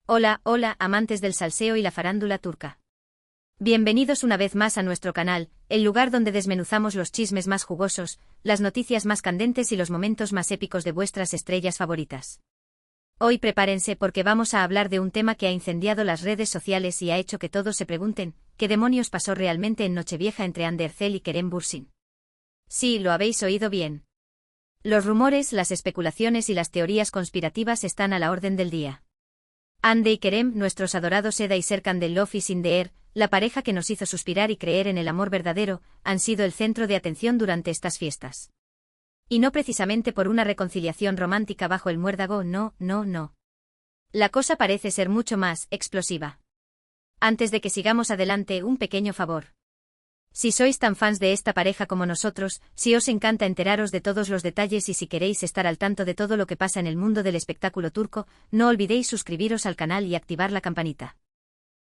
Hola, hola, amantes del salseo y la farándula turca. Bienvenidos una vez más a nuestro canal, el lugar donde desmenuzamos los chismes más jugosos, las noticias más candentes y los momentos más épicos de vuestras estrellas favoritas. Hoy prepárense porque vamos a hablar de un tema que ha incendiado las redes sociales y ha hecho que todos se pregunten, ¿qué demonios pasó realmente en Nochevieja entre Hande Erçel y Kerem Bürsin? Sí, lo habéis oído bien. Los rumores, las especulaciones y las teorías conspirativas están a la orden del día. Hande y Kerem, nuestros adorados Eda y Serkan del Love is in the Air, la pareja que nos hizo suspirar y creer en el amor verdadero, han sido el centro de atención durante estas fiestas. Y no precisamente por una reconciliación romántica bajo el muérdago, no. La cosa parece ser mucho más explosiva. Antes de que sigamos adelante, un pequeño favor. Si sois tan fans de esta pareja como nosotros, si os encanta enteraros de todos los detalles y si queréis estar al tanto de todo lo que pasa en el mundo del espectáculo turco, no olvidéis suscribiros al canal y activar la campanita.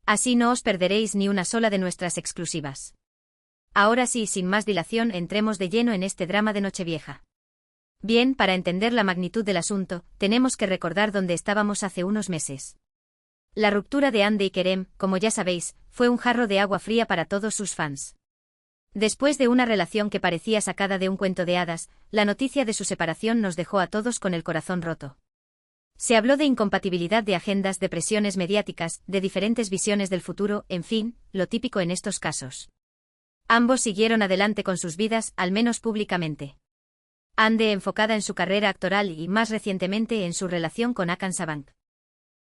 Así no os perderéis ni una sola de nuestras exclusivas. Ahora sí, sin más dilación, entremos de lleno en este drama de Nochevieja. Bien, para entender la magnitud del asunto, tenemos que recordar dónde estábamos hace unos meses. La ruptura de Hande y Kerem, como ya sabéis, fue un jarro de agua fría para todos sus fans. Después de una relación que parecía sacada de un cuento de hadas, la noticia de su separación nos dejó a todos con el corazón roto. Se habló de incompatibilidad de agendas, de presiones mediáticas, de diferentes visiones del futuro, en fin, lo típico en estos casos. Ambos siguieron adelante con sus vidas, al menos públicamente. Hande enfocada en su carrera actoral y, más recientemente, en su relación con Hakan Sabank.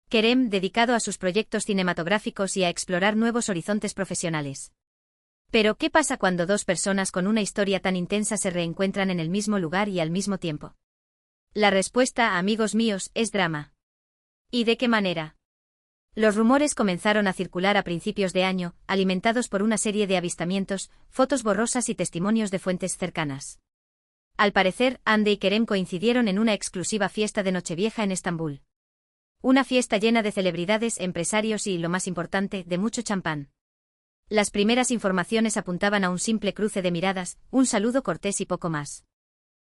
Kerem dedicado a sus proyectos cinematográficos y a explorar nuevos horizontes profesionales. Pero, ¿qué pasa cuando dos personas con una historia tan intensa se reencuentran en el mismo lugar y al mismo tiempo? La respuesta, amigos míos, es drama. ¿Y de qué manera? Los rumores comenzaron a circular a principios de año, alimentados por una serie de avistamientos, fotos borrosas y testimonios de fuentes cercanas. Al parecer, Hande y Kerem coincidieron en una exclusiva fiesta de Nochevieja en Estambul. Una fiesta llena de celebridades, empresarios y, lo más importante, de mucho champán. Las primeras informaciones apuntaban a un simple cruce de miradas, un saludo cortés y poco más.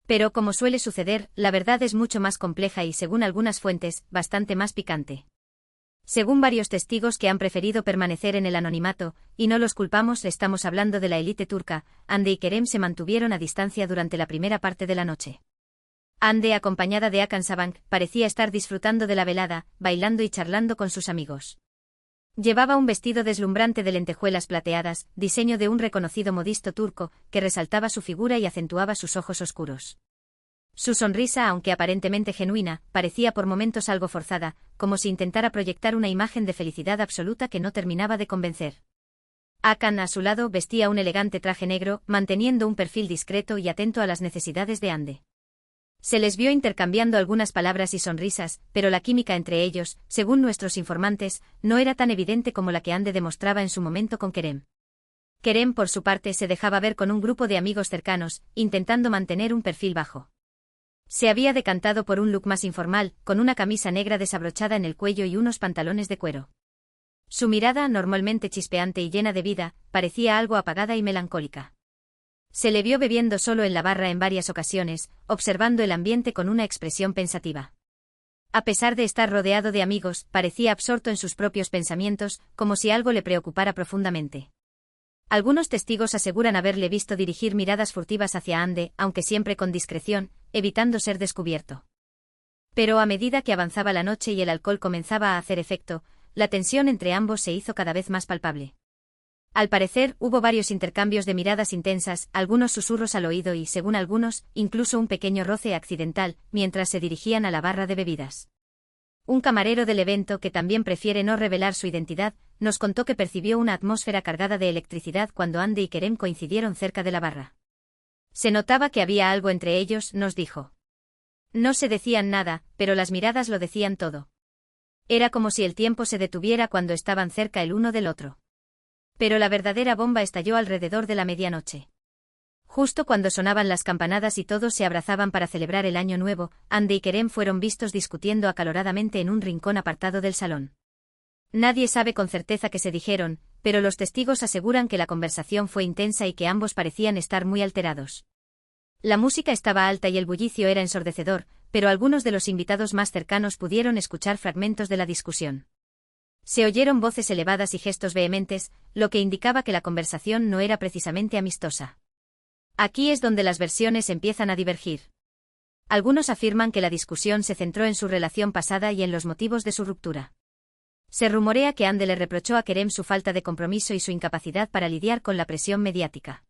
Pero, como suele suceder, la verdad es mucho más compleja y, según algunas fuentes, bastante más picante. Según varios testigos que han preferido permanecer en el anonimato, y no los culpamos, estamos hablando de la élite turca, Hande y Kerem se mantuvieron a distancia durante la primera parte de la noche. Hande, acompañada de Hakan Sabank, parecía estar disfrutando de la velada, bailando y charlando con sus amigos. Llevaba un vestido deslumbrante de lentejuelas plateadas, diseño de un reconocido modisto turco, que resaltaba su figura y acentuaba sus ojos oscuros. Su sonrisa, aunque aparentemente genuina, parecía por momentos algo forzada, como si intentara proyectar una imagen de felicidad absoluta que no terminaba de convencer. Hakan, a su lado, vestía un elegante traje negro, manteniendo un perfil discreto y atento a las necesidades de Hande. Se les vio intercambiando algunas palabras y sonrisas, pero la química entre ellos, según nuestros informantes, no era tan evidente como la que Hande demostraba en su momento con Kerem. Kerem, por su parte, se dejaba ver con un grupo de amigos cercanos, intentando mantener un perfil bajo. Se había decantado por un look más informal, con una camisa negra desabrochada en el cuello y unos pantalones de cuero. Su mirada, normalmente chispeante y llena de vida, parecía algo apagada y melancólica. Se le vio bebiendo solo en la barra en varias ocasiones, observando el ambiente con una expresión pensativa. A pesar de estar rodeado de amigos, parecía absorto en sus propios pensamientos, como si algo le preocupara profundamente. Algunos testigos aseguran haberle visto dirigir miradas furtivas hacia Hande, aunque siempre con discreción, evitando ser descubierto. Pero a medida que avanzaba la noche y el alcohol comenzaba a hacer efecto, la tensión entre ambos se hizo cada vez más palpable. Al parecer, hubo varios intercambios de miradas intensas, algunos susurros al oído y, según algunos, incluso un pequeño roce accidental, mientras se dirigían a la barra de bebidas. Un camarero del evento, que también prefiere no revelar su identidad, nos contó que percibió una atmósfera cargada de electricidad cuando Hande y Kerem coincidieron cerca de la barra. Se notaba que había algo entre ellos, nos dijo. No se decían nada, pero las miradas lo decían todo. Era como si el tiempo se detuviera cuando estaban cerca el uno del otro. Pero la verdadera bomba estalló alrededor de la medianoche. Justo cuando sonaban las campanadas y todos se abrazaban para celebrar el año nuevo, Hande y Kerem fueron vistos discutiendo acaloradamente en un rincón apartado del salón. Nadie sabe con certeza qué se dijeron, pero los testigos aseguran que la conversación fue intensa y que ambos parecían estar muy alterados. La música estaba alta y el bullicio era ensordecedor, pero algunos de los invitados más cercanos pudieron escuchar fragmentos de la discusión. Se oyeron voces elevadas y gestos vehementes, lo que indicaba que la conversación no era precisamente amistosa. Aquí es donde las versiones empiezan a divergir. Algunos afirman que la discusión se centró en su relación pasada y en los motivos de su ruptura. Se rumorea que Ande le reprochó a Kerem su falta de compromiso y su incapacidad para lidiar con la presión mediática.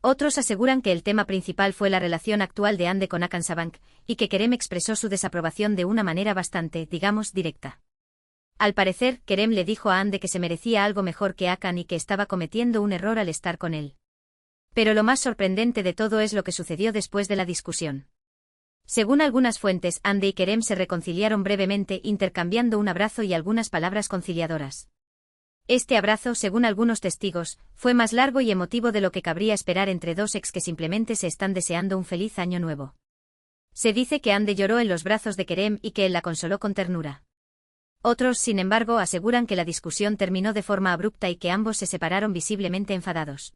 Otros aseguran que el tema principal fue la relación actual de Ande con Hakan Sabank, y que Kerem expresó su desaprobación de una manera bastante, digamos, directa. Al parecer, Kerem le dijo a Ande que se merecía algo mejor que Hakan y que estaba cometiendo un error al estar con él. Pero lo más sorprendente de todo es lo que sucedió después de la discusión. Según algunas fuentes, Ande y Kerem se reconciliaron brevemente, intercambiando un abrazo y algunas palabras conciliadoras. Este abrazo, según algunos testigos, fue más largo y emotivo de lo que cabría esperar entre dos ex que simplemente se están deseando un feliz año nuevo. Se dice que Ande lloró en los brazos de Kerem y que él la consoló con ternura. Otros, sin embargo, aseguran que la discusión terminó de forma abrupta y que ambos se separaron visiblemente enfadados.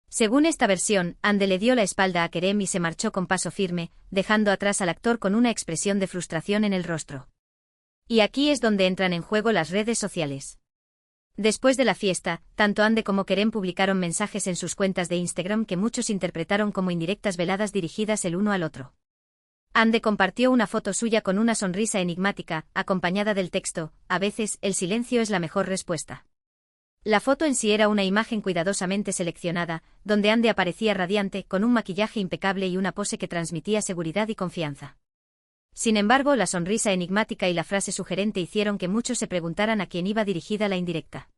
Según esta versión, Ande le dio la espalda a Kerem y se marchó con paso firme, dejando atrás al actor con una expresión de frustración en el rostro. Y aquí es donde entran en juego las redes sociales. Después de la fiesta, tanto Ande como Kerem publicaron mensajes en sus cuentas de Instagram que muchos interpretaron como indirectas veladas dirigidas el uno al otro. Ande compartió una foto suya con una sonrisa enigmática, acompañada del texto: "A veces, el silencio es la mejor respuesta". La foto en sí era una imagen cuidadosamente seleccionada, donde Ande aparecía radiante, con un maquillaje impecable y una pose que transmitía seguridad y confianza. Sin embargo, la sonrisa enigmática y la frase sugerente hicieron que muchos se preguntaran a quién iba dirigida la indirecta.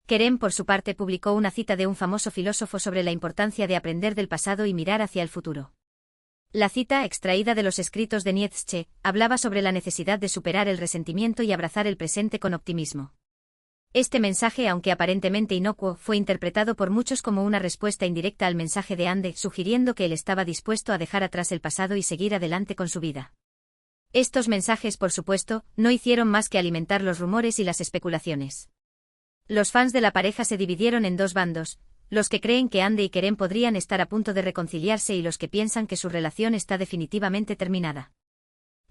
Kerem, por su parte, publicó una cita de un famoso filósofo sobre la importancia de aprender del pasado y mirar hacia el futuro. La cita, extraída de los escritos de Nietzsche, hablaba sobre la necesidad de superar el resentimiento y abrazar el presente con optimismo. Este mensaje, aunque aparentemente inocuo, fue interpretado por muchos como una respuesta indirecta al mensaje de Ande, sugiriendo que él estaba dispuesto a dejar atrás el pasado y seguir adelante con su vida. Estos mensajes, por supuesto, no hicieron más que alimentar los rumores y las especulaciones. Los fans de la pareja se dividieron en dos bandos: los que creen que Ande y Kerem podrían estar a punto de reconciliarse y los que piensan que su relación está definitivamente terminada.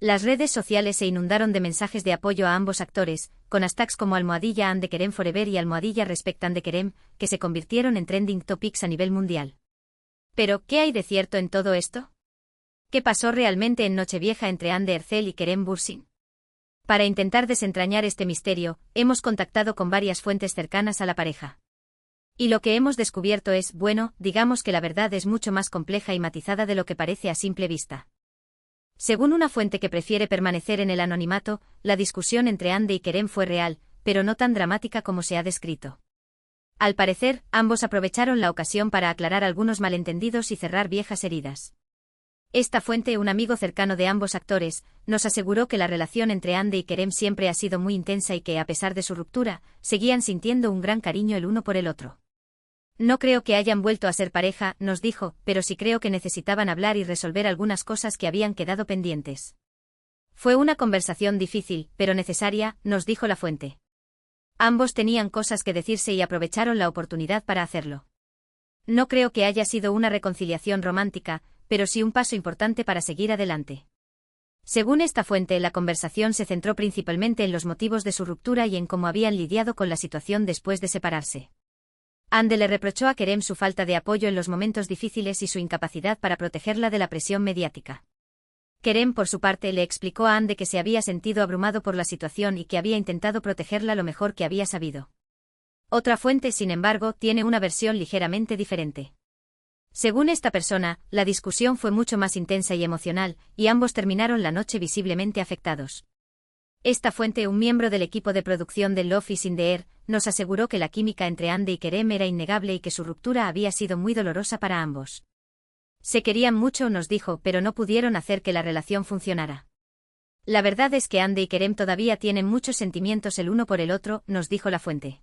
Las redes sociales se inundaron de mensajes de apoyo a ambos actores, con hashtags como #Ande Kerem Forever y #Respect Ande Kerem, que se convirtieron en trending topics a nivel mundial. Pero, ¿qué hay de cierto en todo esto? ¿Qué pasó realmente en Nochevieja entre Ande Erçel y Kerem Bürsin? Para intentar desentrañar este misterio, hemos contactado con varias fuentes cercanas a la pareja. Y lo que hemos descubierto es, bueno, digamos que la verdad es mucho más compleja y matizada de lo que parece a simple vista. Según una fuente que prefiere permanecer en el anonimato, la discusión entre Ande y Kerem fue real, pero no tan dramática como se ha descrito. Al parecer, ambos aprovecharon la ocasión para aclarar algunos malentendidos y cerrar viejas heridas. Esta fuente, un amigo cercano de ambos actores, nos aseguró que la relación entre Ande y Kerem siempre ha sido muy intensa y que, a pesar de su ruptura, seguían sintiendo un gran cariño el uno por el otro. No creo que hayan vuelto a ser pareja, nos dijo, pero sí creo que necesitaban hablar y resolver algunas cosas que habían quedado pendientes. Fue una conversación difícil, pero necesaria, nos dijo la fuente. Ambos tenían cosas que decirse y aprovecharon la oportunidad para hacerlo. No creo que haya sido una reconciliación romántica, pero sí un paso importante para seguir adelante. Según esta fuente, la conversación se centró principalmente en los motivos de su ruptura y en cómo habían lidiado con la situación después de separarse. Ande le reprochó a Kerem su falta de apoyo en los momentos difíciles y su incapacidad para protegerla de la presión mediática. Kerem, por su parte, le explicó a Ande que se había sentido abrumado por la situación y que había intentado protegerla lo mejor que había sabido. Otra fuente, sin embargo, tiene una versión ligeramente diferente. Según esta persona, la discusión fue mucho más intensa y emocional, y ambos terminaron la noche visiblemente afectados. Esta fuente, un miembro del equipo de producción de Love is in the Air, nos aseguró que la química entre Ande y Kerem era innegable y que su ruptura había sido muy dolorosa para ambos. Se querían mucho, nos dijo, pero no pudieron hacer que la relación funcionara. La verdad es que Ande y Kerem todavía tienen muchos sentimientos el uno por el otro, nos dijo la fuente.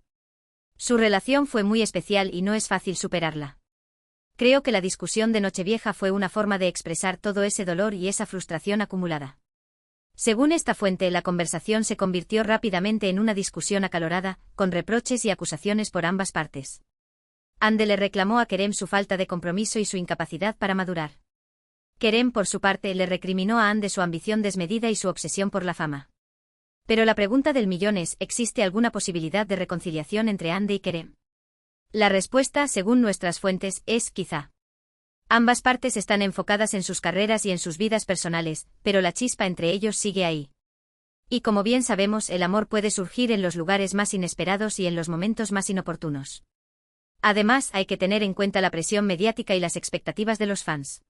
Su relación fue muy especial y no es fácil superarla. Creo que la discusión de Nochevieja fue una forma de expresar todo ese dolor y esa frustración acumulada. Según esta fuente, la conversación se convirtió rápidamente en una discusión acalorada, con reproches y acusaciones por ambas partes. Ande le reclamó a Kerem su falta de compromiso y su incapacidad para madurar. Kerem, por su parte, le recriminó a Ande su ambición desmedida y su obsesión por la fama. Pero la pregunta del millón es, ¿existe alguna posibilidad de reconciliación entre Ande y Kerem? La respuesta, según nuestras fuentes, es quizá. Ambas partes están enfocadas en sus carreras y en sus vidas personales, pero la chispa entre ellos sigue ahí. Y como bien sabemos, el amor puede surgir en los lugares más inesperados y en los momentos más inoportunos. Además, hay que tener en cuenta la presión mediática y las expectativas de los fans.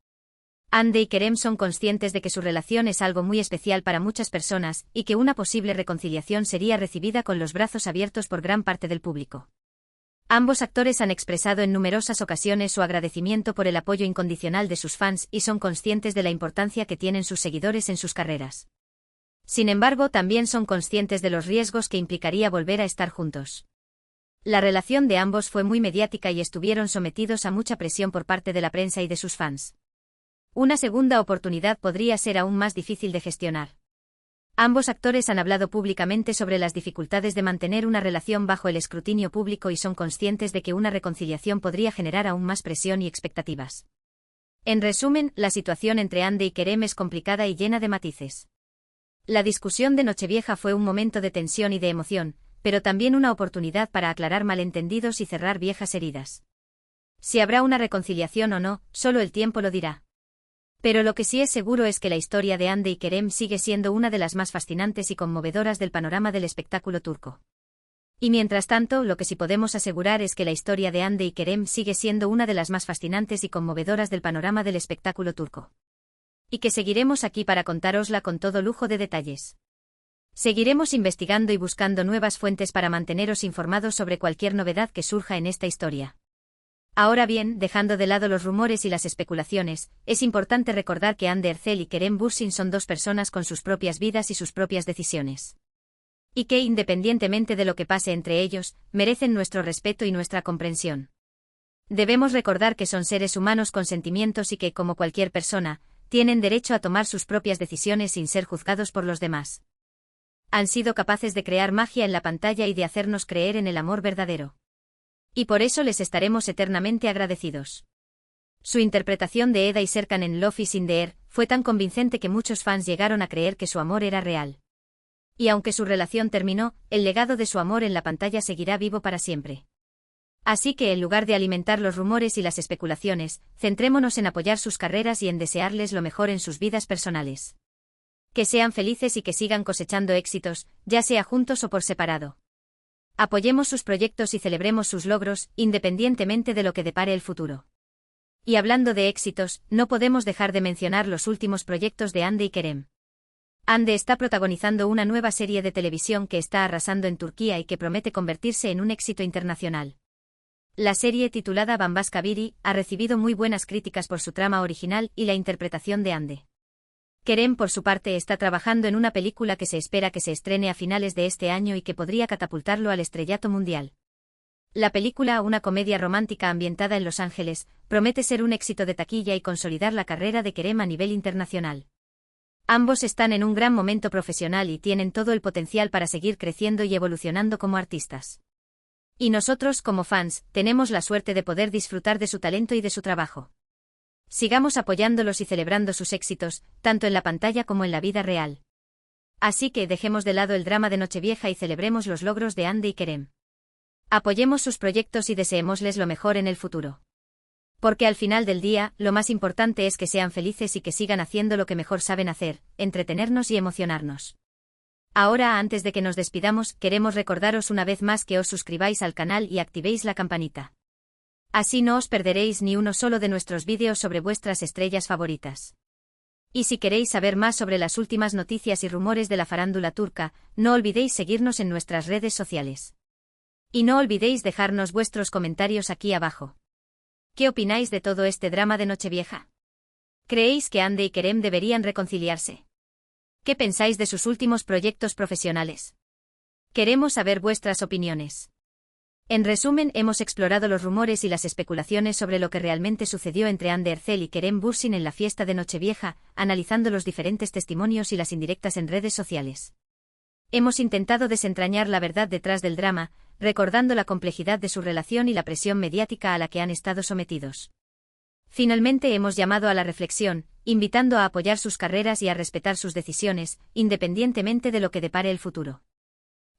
Ande y Kerem son conscientes de que su relación es algo muy especial para muchas personas y que una posible reconciliación sería recibida con los brazos abiertos por gran parte del público. Ambos actores han expresado en numerosas ocasiones su agradecimiento por el apoyo incondicional de sus fans y son conscientes de la importancia que tienen sus seguidores en sus carreras. Sin embargo, también son conscientes de los riesgos que implicaría volver a estar juntos. La relación de ambos fue muy mediática y estuvieron sometidos a mucha presión por parte de la prensa y de sus fans. Una segunda oportunidad podría ser aún más difícil de gestionar. Ambos actores han hablado públicamente sobre las dificultades de mantener una relación bajo el escrutinio público y son conscientes de que una reconciliación podría generar aún más presión y expectativas. En resumen, la situación entre Ande y Kerem es complicada y llena de matices. La discusión de Nochevieja fue un momento de tensión y de emoción, pero también una oportunidad para aclarar malentendidos y cerrar viejas heridas. Si habrá una reconciliación o no, solo el tiempo lo dirá. Pero lo que sí es seguro es que la historia de Ande y Kerem sigue siendo una de las más fascinantes y conmovedoras del panorama del espectáculo turco. Y mientras tanto, lo que sí podemos asegurar es que la historia de Ande y Kerem sigue siendo una de las más fascinantes y conmovedoras del panorama del espectáculo turco. Y que seguiremos aquí para contárosla con todo lujo de detalles. Seguiremos investigando y buscando nuevas fuentes para manteneros informados sobre cualquier novedad que surja en esta historia. Ahora bien, dejando de lado los rumores y las especulaciones, es importante recordar que Hande Erçel y Kerem Bürsin son dos personas con sus propias vidas y sus propias decisiones. Y que, independientemente de lo que pase entre ellos, merecen nuestro respeto y nuestra comprensión. Debemos recordar que son seres humanos con sentimientos y que, como cualquier persona, tienen derecho a tomar sus propias decisiones sin ser juzgados por los demás. Han sido capaces de crear magia en la pantalla y de hacernos creer en el amor verdadero. Y por eso les estaremos eternamente agradecidos. Su interpretación de Eda y Serkan en Love is in the Air fue tan convincente que muchos fans llegaron a creer que su amor era real. Y aunque su relación terminó, el legado de su amor en la pantalla seguirá vivo para siempre. Así que en lugar de alimentar los rumores y las especulaciones, centrémonos en apoyar sus carreras y en desearles lo mejor en sus vidas personales. Que sean felices y que sigan cosechando éxitos, ya sea juntos o por separado. Apoyemos sus proyectos y celebremos sus logros, independientemente de lo que depare el futuro. Y hablando de éxitos, no podemos dejar de mencionar los últimos proyectos de Hande y Kerem. Hande está protagonizando una nueva serie de televisión que está arrasando en Turquía y que promete convertirse en un éxito internacional. La serie, titulada Bambaşka Biri, ha recibido muy buenas críticas por su trama original y la interpretación de Hande. Kerem, por su parte, está trabajando en una película que se espera que se estrene a finales de este año y que podría catapultarlo al estrellato mundial. La película, una comedia romántica ambientada en Los Ángeles, promete ser un éxito de taquilla y consolidar la carrera de Kerem a nivel internacional. Ambos están en un gran momento profesional y tienen todo el potencial para seguir creciendo y evolucionando como artistas. Y nosotros, como fans, tenemos la suerte de poder disfrutar de su talento y de su trabajo. Sigamos apoyándolos y celebrando sus éxitos, tanto en la pantalla como en la vida real. Así que dejemos de lado el drama de Nochevieja y celebremos los logros de Hande y Kerem. Apoyemos sus proyectos y deseémosles lo mejor en el futuro. Porque al final del día, lo más importante es que sean felices y que sigan haciendo lo que mejor saben hacer, entretenernos y emocionarnos. Ahora, antes de que nos despidamos, queremos recordaros una vez más que os suscribáis al canal y activéis la campanita. Así no os perderéis ni uno solo de nuestros vídeos sobre vuestras estrellas favoritas. Y si queréis saber más sobre las últimas noticias y rumores de la farándula turca, no olvidéis seguirnos en nuestras redes sociales. Y no olvidéis dejarnos vuestros comentarios aquí abajo. ¿Qué opináis de todo este drama de Nochevieja? ¿Creéis que Hande y Kerem deberían reconciliarse? ¿Qué pensáis de sus últimos proyectos profesionales? Queremos saber vuestras opiniones. En resumen, hemos explorado los rumores y las especulaciones sobre lo que realmente sucedió entre Hande Erçel y Kerem Bürsin en la fiesta de Nochevieja, analizando los diferentes testimonios y las indirectas en redes sociales. Hemos intentado desentrañar la verdad detrás del drama, recordando la complejidad de su relación y la presión mediática a la que han estado sometidos. Finalmente hemos llamado a la reflexión, invitando a apoyar sus carreras y a respetar sus decisiones, independientemente de lo que depare el futuro.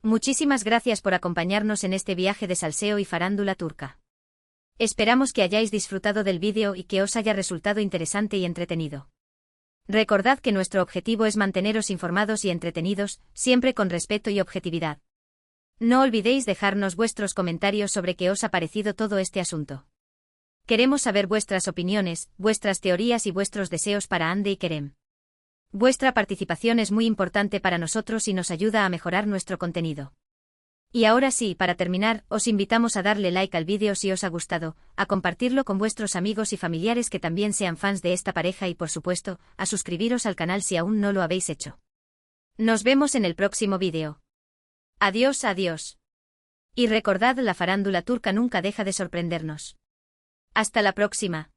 Muchísimas gracias por acompañarnos en este viaje de salseo y farándula turca. Esperamos que hayáis disfrutado del vídeo y que os haya resultado interesante y entretenido. Recordad que nuestro objetivo es manteneros informados y entretenidos, siempre con respeto y objetividad. No olvidéis dejarnos vuestros comentarios sobre qué os ha parecido todo este asunto. Queremos saber vuestras opiniones, vuestras teorías y vuestros deseos para Hande y Kerem. Vuestra participación es muy importante para nosotros y nos ayuda a mejorar nuestro contenido. Y ahora sí, para terminar, os invitamos a darle like al vídeo si os ha gustado, a compartirlo con vuestros amigos y familiares que también sean fans de esta pareja y por supuesto, a suscribiros al canal si aún no lo habéis hecho. Nos vemos en el próximo vídeo. Adiós, adiós. Y recordad, la farándula turca nunca deja de sorprendernos. Hasta la próxima.